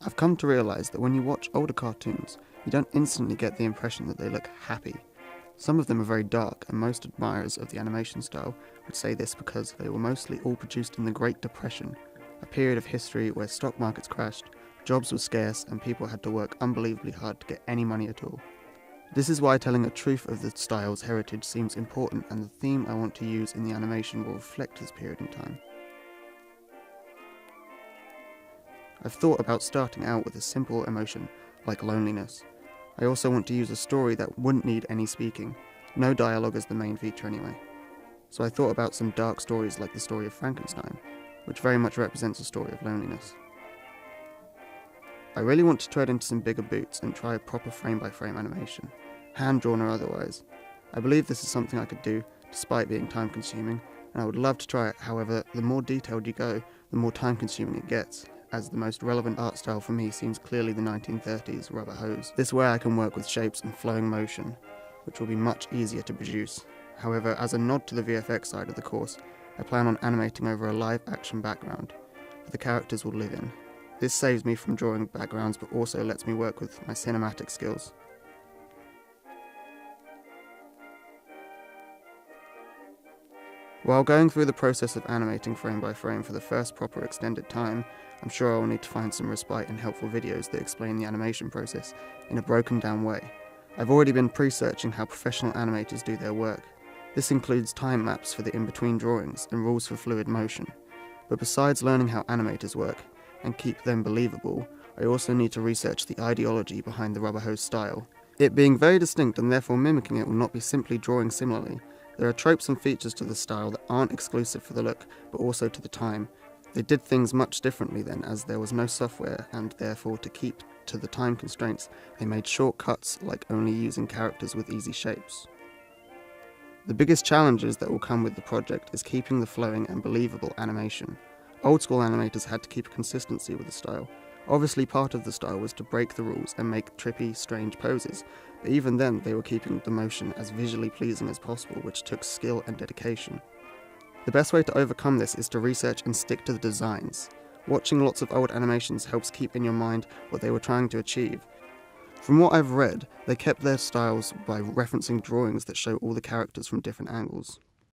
I've come to realise that when you watch older cartoons, you don't instantly get the impression that they look happy. Some of them are very dark, and most admirers of the animation style would say this because they were mostly all produced in the Great Depression, a period of history where stock markets crashed, jobs were scarce, and people had to work unbelievably hard to get any money at all. This is why telling a truth of the style's heritage seems important, and the theme I want to use in the animation will reflect this period in time. I've thought about starting out with a simple emotion, like loneliness. I also want to use a story that wouldn't need any speaking, no dialogue as the main feature anyway. So I thought about some dark stories like the story of Frankenstein, which very much represents a story of loneliness. I really want to tread into some bigger boots and try a proper frame-by-frame animation, hand-drawn or otherwise. I believe this is something I could do, despite being time-consuming, and I would love to try it. However, the more detailed you go, the more time-consuming it gets, as the most relevant art style for me seems clearly the 1930s rubber hose. This way I can work with shapes and flowing motion, which will be much easier to produce. However, as a nod to the VFX side of the course, I plan on animating over a live action background that the characters will live in. This saves me from drawing backgrounds but also lets me work with my cinematic skills. While going through the process of animating frame by frame for the first proper extended time, I'm sure I will need to find some respite and helpful videos that explain the animation process in a broken down way. I've already been pre-searching how professional animators do their work. This includes time maps for the in-between drawings and rules for fluid motion. But besides learning how animators work and keep them believable, I also need to research the ideology behind the rubber hose style. It being very distinct and therefore mimicking it will not be simply drawing similarly. There are tropes and features to the style that aren't exclusive for the look, but also to the time. They did things much differently then, as there was no software, and therefore to keep to the time constraints, they made shortcuts like only using characters with easy shapes. The biggest challenges that will come with the project is keeping the flowing and believable animation. Old school animators had to keep consistency with the style. Obviously part of the style was to break the rules and make trippy, strange poses, but even then they were keeping the motion as visually pleasing as possible, which took skill and dedication. The best way to overcome this is to research and stick to the designs. Watching lots of old animations helps keep in your mind what they were trying to achieve. From what I've read, they kept their styles by referencing drawings that show all the characters from different angles.